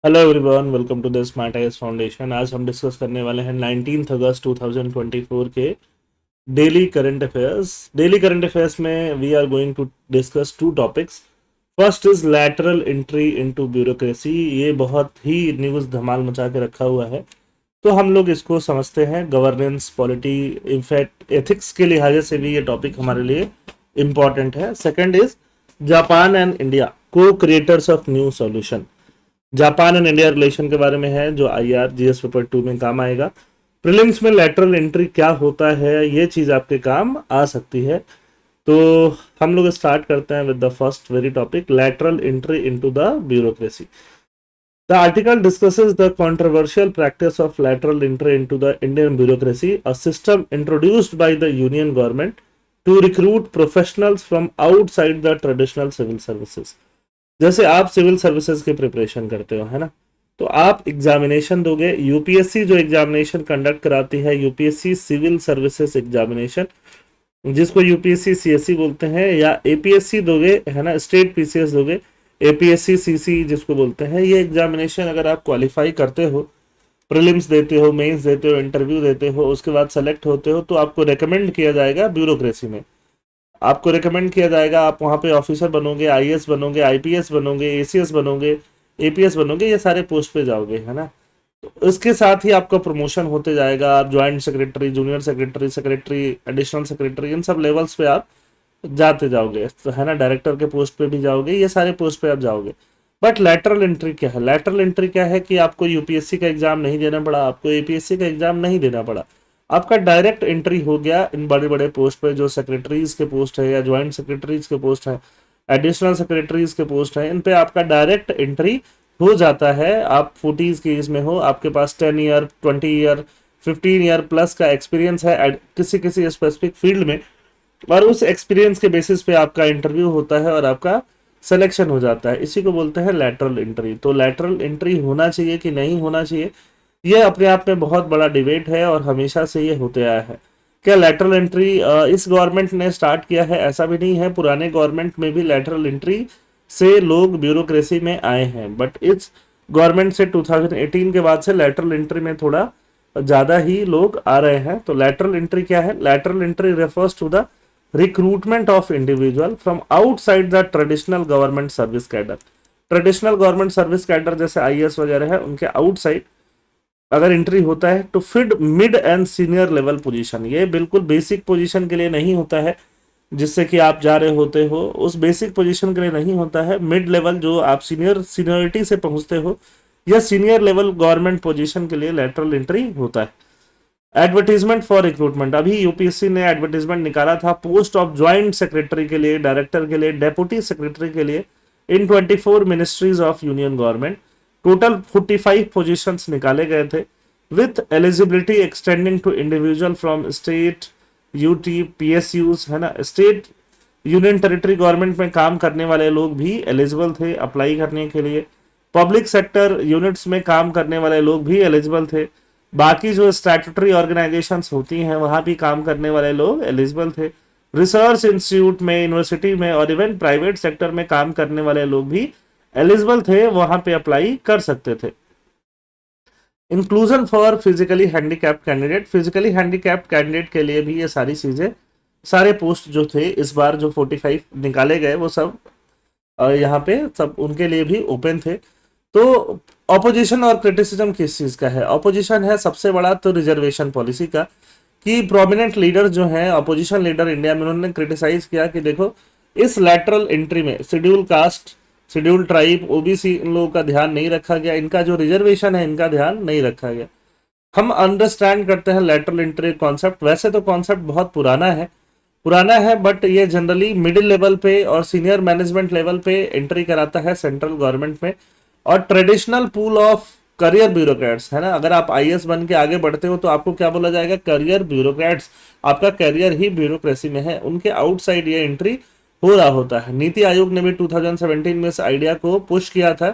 Hello everyone, welcome to the smart IAS foundation. आज हम discuss करने वाले हैं 19 अगस्त 2024 के daily current affairs. Daily current affairs में we are going to discuss two topics. First is lateral entry into bureaucracy. ये बहुत ही न्यूज़ धमाल मचा के रखा हुआ है, तो हम लोग इसको समझते हैं। गवर्नेंस, पॉलिटी, इनफैक्ट एथिक्स के लिहाजे से भी ये टॉपिक हमारे लिए इम्पॉर्टेंट है। Second is Japan and India co creators of new solution. Japan and India relation के बारे में है, जो आईआर जीएस पेपर 2 में काम आएगा। प्रीलिम्स में लैटरल एंट्री क्या होता है, ये चीज आपके काम आ सकती है। तो हम लोग स्टार्ट करते हैं with the first very topic, lateral entry into the bureaucracy. The article discusses the controversial practice of lateral entry into the Indian bureaucracy, a system introduced by the union government to recruit professionals from outside the traditional civil services। जैसे आप civil services की preparation करते हो, है ना, तो आप examination दोगे। यूपीएससी जो एग्जामिनेशन कंडक्ट कराती है, यूपीएससी सिविल सर्विसेज एग्जामिनेशन, जिसको यूपीएससी सीएससी बोलते हैं, या एपीएससी दोगे, है ना, स्टेट पीसीएस दोगे, एपीएससी सीसी जिसको बोलते हैं। ये एग्जामिनेशन अगर आप क्वालिफाई करते हो, प्रीलिम्स देते हो, मेंस देते हो, इंटरव्यू देते हो, उसके बाद सेलेक्ट होते हो, तो आपको रेकमेंड किया जाएगा ब्यूरोक्रेसी में। आपको रिकमेंड किया जाएगा, आप वहाँ पे ऑफिसर बनोगे, आईएएस बनोगे, आईपीएस बनोगे, एसीएस बनोगे, एपीएस बनोगे, ये सारे पोस्ट पे जाओगे, है ना। तो इसके साथ ही आपका प्रमोशन होते जाएगा। आप joint secretary, junior secretary, secretary, additional secretary, इन सब लेवल्स पे आप जाते जाओगे, तो है ना, डायरेक्टर के पोस्ट पे भी जाओगे, ये सारे पोस्ट पे आप जाओगे। बट लैटरल एंट्री क्या है? लैटरल एंट्री क्या है कि आपको यूपीएससी का एग्जाम नहीं देना पड़ा, आपको एपीएससी का एग्जाम नहीं देना पड़ा, आपका डायरेक्ट एंट्री हो गया इन बड़े बड़े पोस्ट पे, जो सेक्रेटरीज के पोस्ट है या ज्वाइंट सेक्रेटरीज के पोस्ट है, एडिशनल सेक्रेटरीज के पोस्ट है, इन पे आपका डायरेक्ट एंट्री हो जाता है। आप 40s की एज में हो, आपके पास 10 ईयर, 20 ईयर, 15 ईयर प्लस का एक्सपीरियंस है किसी किसी स्पेसिफिक फील्ड में, और उस एक्सपीरियंस के बेसिस पे आपका इंटरव्यू होता है और आपका सिलेक्शन हो जाता है। इसी को बोलते हैं लैटरल एंट्री। तो लैटरल एंट्री होना चाहिए कि नहीं होना चाहिए, ये अपने आप में बहुत बड़ा डिबेट है और हमेशा से ये होते आया है। क्या लैटरल एंट्री इस गवर्नमेंट ने स्टार्ट किया है? ऐसा भी नहीं है, पुराने गवर्नमेंट में भी लैटरल एंट्री से लोग ब्यूरोक्रेसी में आए हैं। बट इस गवर्नमेंट से 2018 के बाद से लैटरल एंट्री में थोड़ा ज़्यादा ही लोग आ रहे हैं। तो लैटरल एंट्री क्या है? Lateral entry refers to the recruitment of individual from outside the traditional government service cadre. Traditional government service cadre जैसे आईएएस वगैरह है, उनके आउटसाइड अगर एंट्री होता है तो फिड mid and senior level position. ये बिल्कुल बेसिक पोजीशन के लिए नहीं होता है जिससे कि आप जा रहे होते हो, उस बेसिक पोजीशन के लिए नहीं होता है। मिड लेवल जो आप सीनियरिटी से पहुंचते हो, या सीनियर लेवल गवर्नमेंट पोजीशन के लिए लैटरल एंट्री होता है। एडवर्टीजमेंट फॉर रिक्रूटमेंट, अभी यूपीएससी ने एडवर्टीजमेंट निकाला था पोस्ट ऑफ ज्वाइंट सेक्रेटरी के लिए, डायरेक्टर के लिए, डेप्यूटी सेक्रेटरी के लिए, in 24 ministries of union government. Total 45 positions निकाले गए थे, with eligibility extending to individual from state, UT, PSUs, है ना, स्टेट यूनियन टेरिटरी गवर्नमेंट में काम करने वाले लोग भी एलिजिबल थे अप्लाई करने के लिए। पब्लिक सेक्टर यूनिट्स में काम करने वाले लोग भी एलिजिबल थे। बाकी जो स्टैट्यूटरी ऑर्गेनाइजेशंस होती हैं वहां भी काम करने वाले लोग एलिजिबल थे। रिसर्च इंस्टीट्यूट में, यूनिवर्सिटी में, और इवन प्राइवेट सेक्टर में काम करने वाले लोग भी एलिजिबल थे, वहां पे अप्लाई कर सकते थे। Inclusion for physically handicapped candidate, physically handicapped candidate के लिए भी ये सारी चीजें, सारे पोस्ट जो थे इस बार जो 45 निकाले गए, वो सब यहाँ पे सब उनके लिए भी ओपन थे। तो ऑपोजिशन और क्रिटिसिज्म किस चीज का है? ऑपोजिशन है सबसे बड़ा तो रिजर्वेशन पॉलिसी का, कि प्रोमिनेंट लीडर जो हैं, ऑपोजिशन लीडर इंडिया में, उन्होंने क्रिटिसाइज किया कि देखो इस लैटरल एंट्री में schedule caste, schedule tribe, OBC, इन लोगों का ध्यान नहीं रखा गया, इनका जो रिजर्वेशन है इनका ध्यान नहीं रखा गया। हम अंडरस्टैंड करते हैं लैटरल एंट्री कॉन्सेप्ट, वैसे तो कॉन्सेप्ट बहुत पुराना है, बट ये जनरली मिडिल लेवल पे और सीनियर मैनेजमेंट लेवल पे एंट्री कराता है सेंट्रल गवर्नमेंट में। और traditional pool of career bureaucrats, है ना, अगर आप आईएएस बन के आगे बढ़ते हो तो आपको क्या बोला जाएगा? Career bureaucrats. आपका करियर ही ब्यूरोक्रेसी में है, उनके आउटसाइड ये एंट्री हो रहा होता है। नीति आयोग ने भी 2017 में इस आइडिया को पुश किया था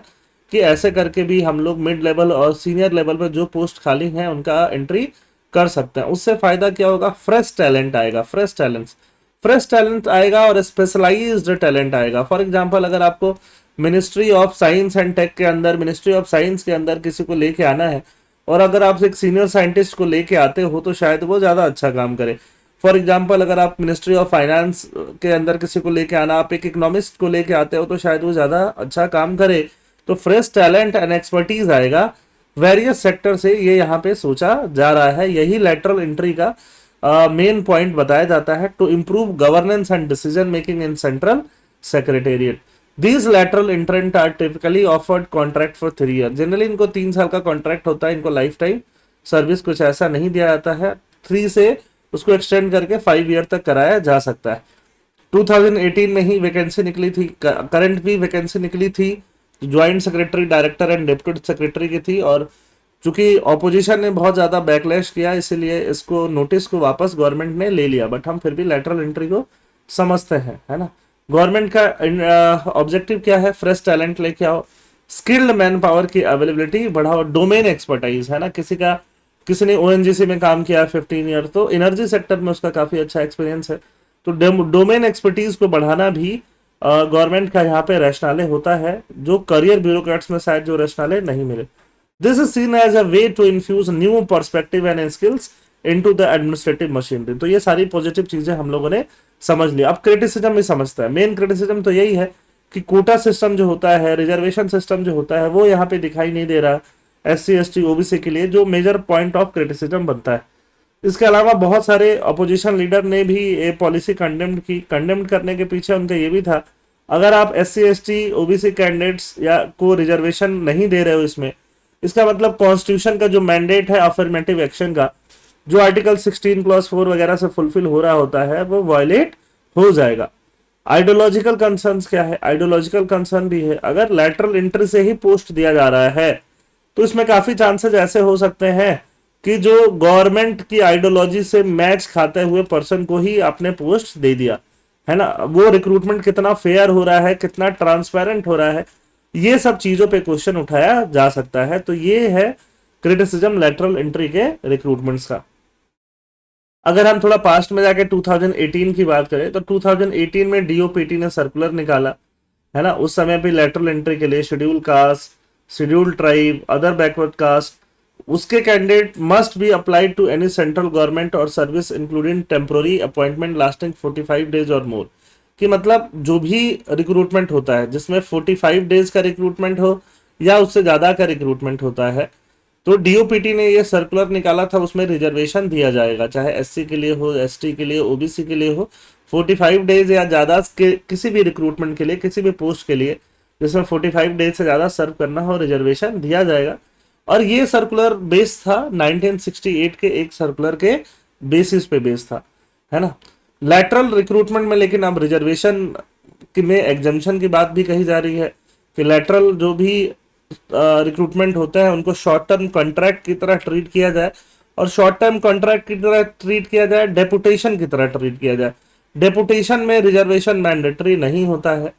कि ऐसे करके भी हम लोग मिड लेवल और सीनियर लेवल पर जो पोस्ट खाली हैं उनका एंट्री कर सकते हैं। उससे फायदा क्या होगा? फ्रेश टैलेंट आएगा, फ्रेश टैलेंट आएगा और स्पेशलाइज्ड टैलेंट आएगा। फॉर एग्जांपल, अगर आपको ministry of science and tech के अंदर, मिनिस्ट्री ऑफ साइंस के अंदर किसी को लेके आना है, और अगर आप एक सीनियर साइंटिस्ट को लेके आते हो तो शायद वो ज़्यादा अच्छा काम करे। फॉर एग्जाम्पल, अगर आप मिनिस्ट्री ऑफ फाइनेंस के अंदर किसी को लेके आना, आप एक इकोनॉमिस्ट को लेके आते हो तो शायद वो ज़्यादा अच्छा काम करे। तो फ्रेश टैलेंट एंड एक्सपर्टीज आएगा वेरियस सेक्टर से, ये यहाँ पे सोचा जा रहा है। यही लेटरल एंट्री का मेन पॉइंट बताया जाता है, to improve governance and decision making in central secretariat. These lateral entrant are typically offered contract for 3 year. Generally इनको 3 साल का कॉन्ट्रैक्ट होता है, इनको लाइफ टाइम सर्विस कुछ ऐसा नहीं दिया जाता है। 3 से उसको एक्सटेंड करके 5 ईयर तक कराया जा सकता है। 2018 में ही वैकेंसी निकली थी, करंट भी वैकेंसी निकली थी, joint secretary, director and deputy secretary की थी। और चूंकि ऑपोजिशन ने बहुत ज़्यादा बैकलैश किया, इसीलिए इसको नोटिस को वापस गवर्नमेंट ने ले लिया। बट हम फिर भी लेटरल एंट्री को समझते हैं, है ना। गवर्नमेंट का ऑब्जेक्टिव क्या है? फ्रेश टैलेंट लेके आओ, स्किल्ड मैन पावर की अवेलेबिलिटी बढ़ाओ, डोमेन एक्सपर्टाइज, है ना। किसी ने ओएनजीसी में काम किया 15 ईयर, तो एनर्जी सेक्टर में उसका काफ़ी अच्छा एक्सपीरियंस है। तो डोमेन एक्सपर्टीज को बढ़ाना भी गवर्नमेंट का यहाँ पे रैशनाले होता है, जो करियर ब्यूरोक्रेट्स में शायद जो रैशनाले नहीं मिले। This is seen as a way to infuse new perspective and skills into the administrative machinery. तो ये सारी पॉजिटिव चीजें हम लोगों ने समझ लिया। अब क्रिटिसिज्म भी समझता है। मेन क्रिटिसिज्म तो यही है कि कोटा सिस्टम जो होता है, रिजर्वेशन सिस्टम जो होता है, वो यहाँ पे दिखाई नहीं दे रहा SC ST OBC के लिए, जो मेजर पॉइंट ऑफ क्रिटिसिज्म बनता है। इसके अलावा बहुत सारे अपोजिशन लीडर ने भी ये पॉलिसी कंडेम्ड की। कंडेम्ड करने के पीछे उनका ये भी था, अगर आप SC ST OBC कैंडिडेट्स या को रिजर्वेशन नहीं दे रहे हो इसमें, इसका मतलब कॉन्स्टिट्यूशन का जो मैंडेट है अफर्मेटिव एक्शन का, जो आर्टिकल 16 क्लॉज 4 वगैरह से फुलफिल हो रहा होता है, वो वायलेट हो जाएगा। आइडियोलॉजिकल कंसर्न्स क्या है? आइडियोलॉजिकल कंसर्न भी है। अगर लैटरल एंट्री से ही पोस्ट दिया जा रहा है तो इसमें काफी चांसेस ऐसे हो सकते हैं कि जो गवर्नमेंट की आइडियोलॉजी से मैच खाते हुए पर्सन को ही आपने पोस्ट दे दिया, है ना। वो रिक्रूटमेंट कितना फेयर हो रहा है, कितना ट्रांसपेरेंट हो रहा है, ये सब चीजों पे क्वेश्चन उठाया जा सकता है। तो ये है क्रिटिसिज्म लेटरल एंट्री के रिक्रूटमेंट्स का। अगर हम थोड़ा पास्ट में जाके 2018 की बात करें तो 2018 में DOPT ने सर्कुलर निकाला, है ना। उस समय भी लेटरल एंट्री के लिए schedule caste, schedule tribe, other backward caste, उसके candidate must be applied to any central government or service including temporary appointment lasting 45 days or more. कि मतलब जो भी रिक्रूटमेंट होता है जिसमें 45 डेज का रिक्रूटमेंट हो या उससे ज़्यादा का रिक्रूटमेंट होता है, तो DOPT ने ये सर्कुलर निकाला था, उसमें रिजर्वेशन दिया जाएगा, चाहे SC के लिए हो, ST के लिए, OBC के लिए हो। 45 डेज या ज़्यादा के किसी भी रिक्रूटमेंट के लिए, किसी भी पोस्ट के लिए जिसमें 45 डेज से ज़्यादा सर्व करना हो, रिजर्वेशन दिया जाएगा। और ये सर्कुलर बेस था 1968 के एक सर्कुलर के बेसिस पे बेस था, है ना। लैटरल रिक्रूटमेंट में लेकिन अब रिजर्वेशन में एग्जम्पशन की बात भी कही जा रही है कि लैटरल जो भी रिक्रूटमेंट होते हैं उनको शॉर्ट टर्म कॉन्ट्रैक्ट की तरह ट्रीट किया जाए, और शॉर्ट टर्म कॉन्ट्रैक्ट की तरह ट्रीट किया जाए, डेपुटेशन की तरह ट्रीट किया जाए। डेपुटेशन में रिजर्वेशन मैंडेटरी नहीं होता है।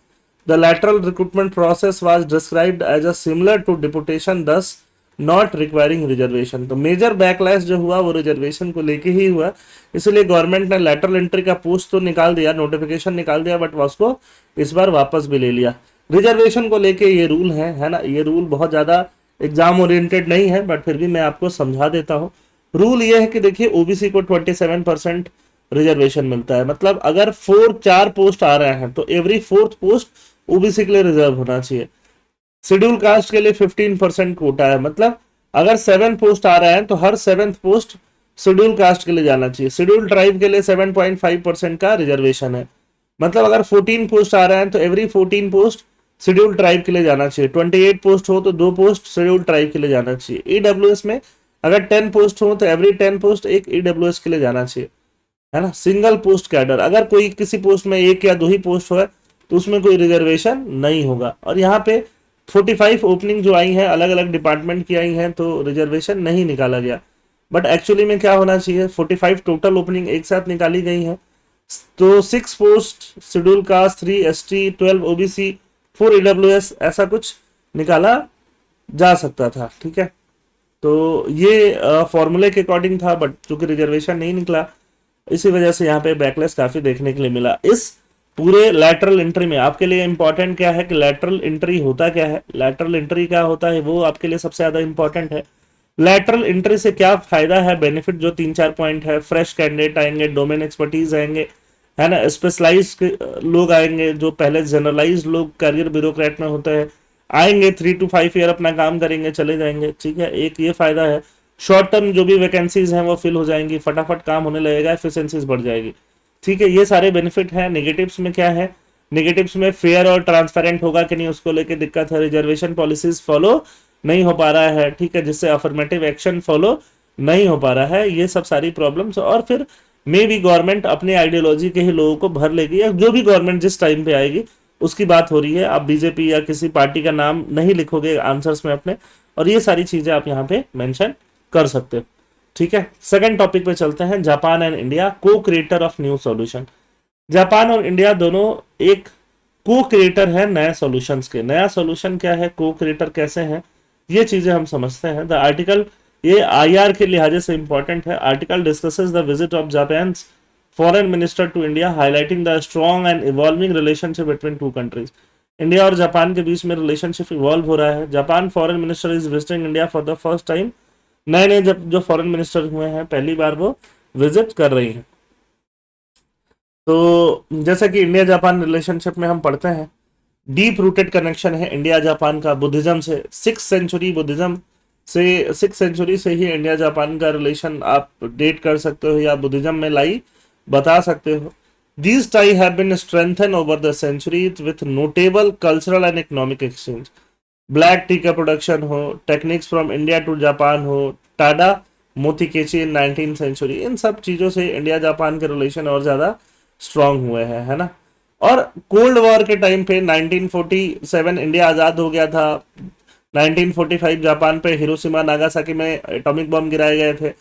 The lateral recruitment process was described as a similar to deputation, thus not requiring reservation. तो मेजर बैकलैश जो हुआ वो रिजर्वेशन को लेके ही हुआ, इसलिए गवर्नमेंट ने लैटरल एंट्री का पोस्ट तो निकाल दिया, नोटिफिकेशन निकाल दिया, बट उसको इस बार वापस भी ले लिया। रिजर्वेशन को लेके ये रूल है ना। ये रूल बहुत ज़्यादा एग्जाम ओरिएंटेड नहीं है, बट फिर भी मैं आपको समझा देता हूँ। रूल ये है कि देखिए, OBC को 27% रिजर्वेशन मिलता है। मतलब अगर 4 पोस्ट आ रहे हैं तो एवरी 4th पोस्ट OBC के लिए रिजर्व होना चाहिए। शेड्यूल कास्ट के लिए 15% कोटा है। मतलब अगर 7 पोस्ट आ रहे हैं तो हर 7th पोस्ट शेड्यूल कास्ट के लिए जाना चाहिए। शेड्यूल ट्राइब के लिए 7.5% का रिजर्वेशन है। मतलब अगर 14 पोस्ट आ रहे हैं तो एवरी 14 पोस्ट शेड्यूल ट्राइब के लिए जाना चाहिए। 28 पोस्ट हो तो 2 पोस्ट शेड्यूल ट्राइब के लिए जाना चाहिए। EWS में अगर 10 पोस्ट हो तो एवरी 10 पोस्ट एक EWS के लिए जाना चाहिए, है ना। सिंगल पोस्ट कैडर, अगर कोई किसी पोस्ट में 1 या 2 ही पोस्ट हो तो उसमें कोई रिजर्वेशन नहीं होगा। और यहाँ पे 45 ओपनिंग जो आई हैं अलग अलग डिपार्टमेंट की आई हैं, तो रिजर्वेशन नहीं निकाला गया। बट एक्चुअली में क्या होना चाहिए, 45 टोटल ओपनिंग एक साथ निकाली गई है, तो 6 post schedule caste, 3 ST, 12 OBC, 4 EWS, ऐसा कुछ निकाला जा सकता था, ठीक है। तो ये फॉर्मूले के अकॉर्डिंग था, बट चूंकि रिजर्वेशन नहीं निकला, इसी वजह से यहाँ पे बैकलेस काफी देखने के लिए मिला। इस पूरे लैटरल एंट्री में आपके लिए इंपॉर्टेंट क्या है कि लैटरल एंट्री होता क्या है, लैटरल एंट्री क्या होता है वो आपके लिए सबसे ज्यादा इंपॉर्टेंट है। लैटरल एंट्री से क्या फायदा है, बेनिफिट जो 3-4 पॉइंट है, फ्रेश कैंडिडेट आएंगे, डोमेन एक्सपर्टीज आएंगे, है ना, स्पेशलाइज लोग आएंगे, जो पहले जनरलाइज लोग करियर ब्यूरोक्रेट में होते हैं आएंगे, 3 to 5 ईयर अपना काम करेंगे चले जाएंगे, ठीक है, एक ये फायदा है। शॉर्ट टर्म जो भी वैकेंसीज हैं वो फिल हो जाएंगी, फटाफट काम होने लगेगा, एफिशिएंसीज बढ़ जाएगी, ठीक है, ये सारे बेनिफिट हैं। नेगेटिव्स में क्या है, नेगेटिव्स में फेयर और ट्रांसपेरेंट होगा कि नहीं उसको लेके दिक्कत है, रिजर्वेशन पॉलिसीज फॉलो नहीं हो पा रहा है, ठीक है, जिससे अफर्मेटिव एक्शन फॉलो नहीं हो पा रहा है, ये सब सारी प्रॉब्लम्स। और फिर मे भी गवर्नमेंट अपने आइडियोलॉजी के ही लोगों को भर लेगी, या जो भी गवर्नमेंट जिस टाइम पे आएगी उसकी बात हो रही है, आप बीजेपी या किसी पार्टी का नाम नहीं लिखोगे आंसर्स में अपने, और ये सारी चीजें आप यहाँ पे मेंशन कर सकते हो, ठीक है। सेकंड टॉपिक पे चलते हैं, जापान एंड इंडिया को creator of new solution. Japan और इंडिया दोनों एक को क्रिएटर है नए सॉल्यूशंस के। नया सॉल्यूशन क्या है, को क्रिएटर कैसे है, ये चीजें हम समझते हैं। द आर्टिकल, ये आईआर के लिहाजे से इंपॉर्टेंट है। Article discusses the visit of Japan foreign minister to India, highlighting the strong and evolving relationship between two countries. India और जापान के बीच में रिलेशनशिप इवॉल्व हो रहा है। Japan foreign minister is visiting India for the first time. नए नए जब जो फॉरेन मिनिस्टर हुए हैं पहली बार वो विजिट कर रही हैं। तो जैसा कि इंडिया जापान रिलेशनशिप में हम पढ़ते हैं, डीप रूटेड कनेक्शन है इंडिया जापान का बुद्धिज्म से। 6th century बुद्धिज्म से, 6th century से ही इंडिया जापान का रिलेशन आप डेट कर सकते हो या बुद्धिज्म में लाई बता सकते हो। These tie have been strengthen over the centuries with notable cultural and economic exchange. Black tea का प्रोडक्शन हो, techniques from India to Japan हो, टाडा मोतीकेची इन 19th century, इन सब चीजों से इंडिया जापान के रिलेशन और ज्यादा स्ट्रांग हुए हैं, है ना। और कोल्ड वॉर के टाइम पे 1947 इंडिया आजाद हो गया था। 1945 जापान पे हिरोशिमा नागासाकी में एटॉमिक बम गिराए गए थे,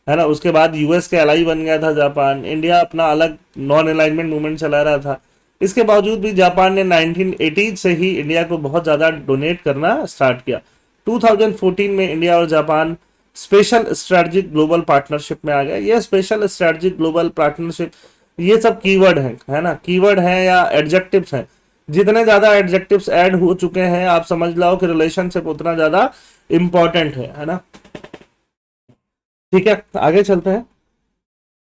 है ना। उसके बाद यूएस के एलाई बन गया था जापान। इंडिया अपना अलग नॉन अलाइनमेंट मूवमेंट चला रहा था। इसके बावजूद भी जापान ने 1980 से ही इंडिया को बहुत ज्यादा डोनेट करना स्टार्ट किया। 2014 में इंडिया और Japan special strategic global partnership में आ गया। ये स्पेशल स्ट्रेटजिक ग्लोबल पार्टनरशिप, ये सब कीवर्ड है ना, कीवर्ड है या एडजेक्टिव्स हैं। जितने ज्यादा एडजेक्टिव्स ऐड हो चुके हैं आप समझ लो कि रिलेशनशिप उतना ज्यादा इंपॉर्टेंट है ना। ठीक है, आगे चलते हैं।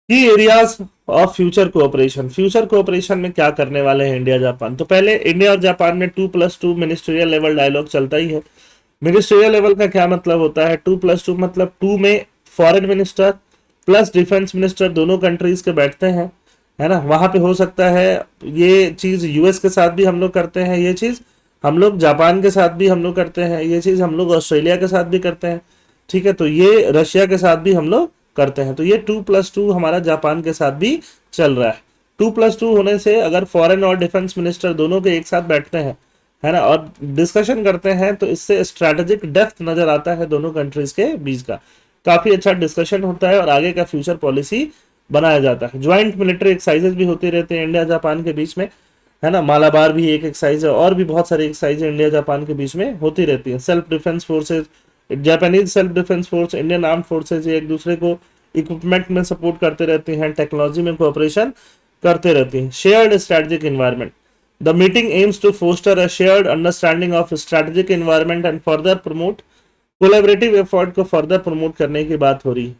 की areas of future cooperation. Future cooperation में क्या करने वाले हैं इंडिया जापान। तो पहले इंडिया और जापान में 2+2 मिनिस्ट्रियल लेवल डायलॉग चलता ही है। मिनिस्ट्रियल लेवल का क्या मतलब होता है, 2+2 मतलब 2 में foreign minister plus defence minister दोनों कंट्रीज के बैठते हैं, है ना। वहां पे हो सकता है ये चीज यूएस के साथ भी हम लोग करते हैं, ये चीज हम लोग जापान के साथ भी हम लोग करते हैं, ये चीज हम लोग ऑस्ट्रेलिया के साथ भी करते हैं, ठीक है। तो ये रशिया के साथ भी हम लोग करते हैं। तो ये 2+2 हमारा जापान के साथ भी चल रहा है। 2+2 होने से अगर फॉरेन और डिफेंस मिनिस्टर दोनों के एक साथ बैठते हैं, है ना, और डिस्कशन करते हैं तो इससे स्ट्रैटेजिक डेप्थ नजर आता है दोनों कंट्रीज के बीच का। काफी अच्छा डिस्कशन होता है और आगे का फ्यूचर पॉलिसी बनाया जाता है। ज्वाइंट मिलिट्री एक्सरसाइजेज भी होती रहते हैं इंडिया जापान के बीच में, है ना। मालाबार भी एक एक्सरसाइज है और भी बहुत सारी एक्सरसाइज इंडिया जापान के बीच में होती रहती है। Self defence forces, Japanese self defence force, Indian arm forces एक दूसरे को इक्विपमेंट में सपोर्ट करते रहते हैं, टेक्नोलॉजी में कोऑपरेशन करते रहते हैं। Shared strategic environment. The meeting aims to foster a shared understanding of strategic environment and further promote collaborative effort को फर्दर प्रमोट करने की बात हो रही है।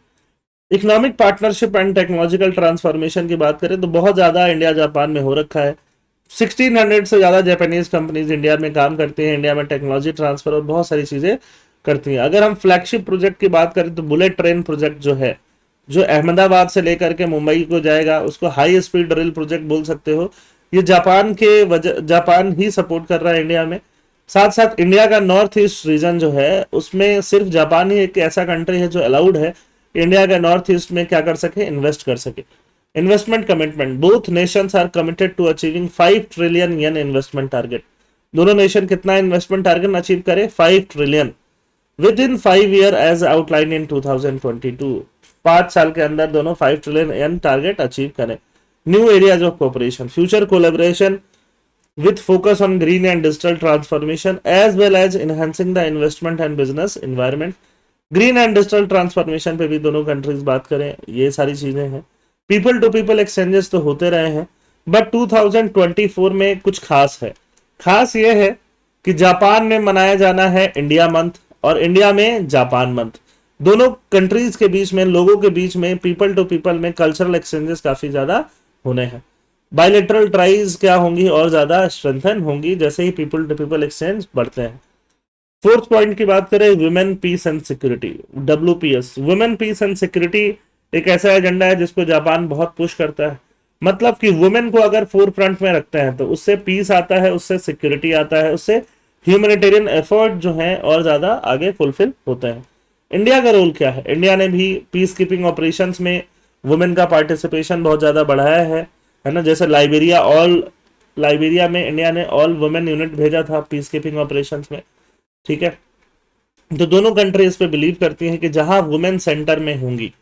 Economic partnership and technological transformation की बात करें तो बहुत ज्यादा इंडिया जापान में हो रखा है। 1600 से ज्यादा जापानीज कंपनीज इंडिया में काम करती हैं, इंडिया में टेक्नोलॉजी ट्रांसफर और बहुत सारी चीजें करती हैं। अगर हम फ्लैगशिप प्रोजेक्ट की बात करें तो बुलेट ट्रेन प्रोजेक्ट जो है, जो अहमदाबाद से लेकर के मुंबई को जाएगा, उसको हाई स्पीड रेल प्रोजेक्ट बोल सकते हो। ये जापान ही सपोर्ट कर रहा है इंडिया में। साथ साथ इंडिया का नॉर्थ ईस्ट रीजन जो है उसमें सिर्फ जापान ही एक ऐसा कंट्री है जो अलाउड है इंडिया का नॉर्थ ईस्ट में क्या कर सके, इन्वेस्ट कर सके। Investment commitment. Both nations are committed to achieving 5 trillion yen investment target. दोनों नेशन कितना इन्वेस्टमेंट टारगेट अचीव करे, 5 trillion within 5 year as outline in 2022। 5 साल के अंदर दोनों 5 ट्रिलियन येन टारगेट अचीव करें। New areas of cooperation. Future collaboration with focus on green and digital transformation as well as enhancing the investment and business environment। Green and digital transformation पे भी दोनों countries बात करें, ये सारी चीजें हैं। पीपल टू पीपल एक्सचेंजेस तो होते रहे हैं, बट 2024 में कुछ खास है। खास ये है कि जापान में मनाया जाना है इंडिया मंथ और इंडिया में जापान मंथ। दोनों कंट्रीज के बीच में, लोगों के बीच में, पीपल टू पीपल में कल्चरल एक्सचेंजेस काफी ज्यादा होने हैं। बायलेटरल ट्राइज क्या होंगी, और ज्यादा स्ट्रेंथन होंगी जैसे ही पीपल टू पीपल एक्सचेंज बढ़ते हैं। फोर्थ पॉइंट की बात करें, women peace and security, WPS, women peace and security एक ऐसा एजेंडा है जिसको जापान बहुत पुश करता है। मतलब कि वुमेन को अगर फोर फ्रंट में रखते हैं तो उससे पीस आता है, उससे सिक्योरिटी आता है, उससे ह्यूमैनिटेरियन एफर्ट जो है और ज्यादा आगे फुलफिल होते हैं। इंडिया का रोल क्या है? इंडिया ने भी पीस कीपिंग ऑपरेशंस में वुमेन का पार्टिसिपेशन बहुत ज्यादा बढ़ाया है ना। जैसे लाइबेरिया में इंडिया ने ऑल वुमेन यूनिट भेजा था पीस कीपिंग ऑपरेशंस में, ठीक है। तो दोनों कंट्री इस पे बिलीव करती हैं कि जहां वुमेन सेंटर में होंगी,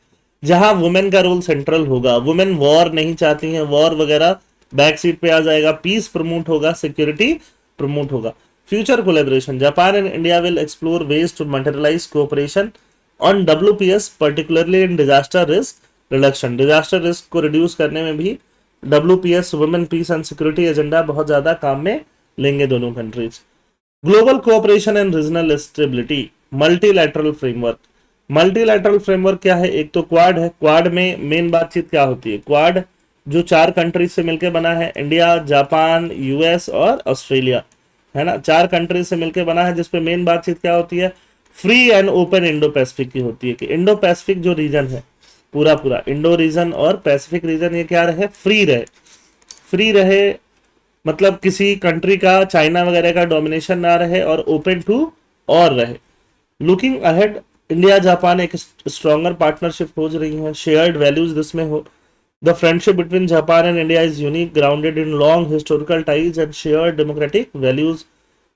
जहां वुमेन का रोल सेंट्रल होगा, वुमेन वॉर नहीं चाहती हैं, वॉर वगैरह बैक सीट पे आ जाएगा, पीस प्रमोट होगा, सिक्योरिटी प्रमोट होगा। Future collaboration, Japan and India will explore ways to materialise cooperation on WPS, particularly in disaster risk reduction. Disaster risk को रिड्यूस करने में भी WPS, women peace and security agenda बहुत ज्यादा काम में लेंगे दोनों countries. Global cooperation and regional stability, multilateral framework. Multilateral framework क्या है? एक तो क्वाड है। क्वाड में मेन बातचीत क्या होती है? क्वाड जो 4 कंट्रीज से मिलकर बना है, इंडिया, जापान, US और ऑस्ट्रेलिया, है ना। 4 कंट्रीज से मिलकर बना है जिसपे मेन बातचीत क्या होती है? Free and open Indo Pacific की होती है कि इंडो पैसिफिक जो रीजन है, पूरा पूरा इंडो रीजन और पैसिफिक रीजन, ये क्या रहे? फ्री रहे। फ्री रहे मतलब किसी कंट्री का, चाइना वगैरह का डोमिनेशन ना रहे, और ओपन टू और रहे। लुकिंग अहेड, इंडिया जापान एक स्ट्रॉन्गर पार्टनरशिप खोज रही है, शेयर्ड वैल्यूज जिसमें हो। The friendship between Japan and India is unique, grounded in long historical ties and shared democratic values.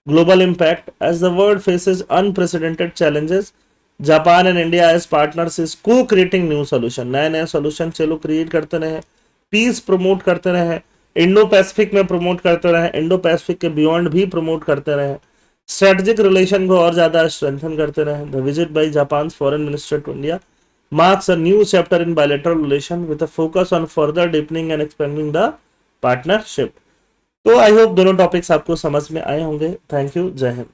Global impact, as the world faces unprecedented challenges, Japan and India as partners is co creating new solution. नए नए solution चलो create करते रहे, piece promote करते रहे, Indo Pacific में promote करते रहे, इंडो पैसिफिक के बियॉन्ड भी प्रमोट करते रहे, स्ट्रेटेजिक रिलेशन को और ज्यादा स्ट्रेंथन करते रहे। The visit by Japan foreign minister to India marks a new chapter in bilateral relation with a focus on further deepening and expanding the partnership. तो आई होप दोनों topics आपको समझ में आए होंगे। थैंक यू, जय हिंद।